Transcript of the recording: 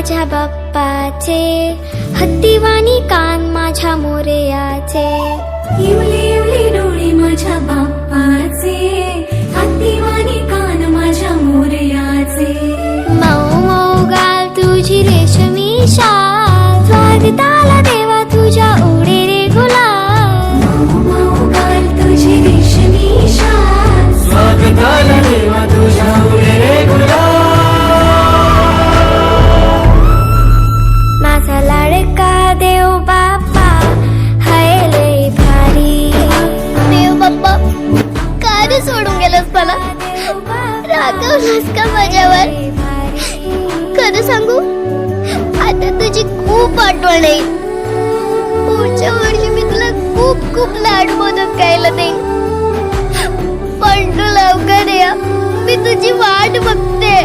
माझ्या बाप्पाचे, हत्तीवाणी कान माझ्या मोरयाचे. इवली इवली डोळे माझ्या बाप्पाचे, हत्तीवाणी कान माझ्या मोरयाचे. मऊ मऊ गाल तुझी रेशमी शाल, स्वागताला देवा तुझ्या उडे रे गुलाल. मऊ मऊ गाल तुझी रेशमी शाल, स्वागताला देवा तुझ्या उडे रे गुलाल. माझा लाडका देव बाप्पा हाय लय भारी. देव बाप्पा का रे सोडून गेलास मला, रागवलास का माझ्यावर? खरं सांगू आता तुझी खूप आठवण आहे. पुढच्या वर्षी मी तुला खूप खूप लाड मोदक खायला देईन, पण तू लवकर या, मी तुझी वाट बघते.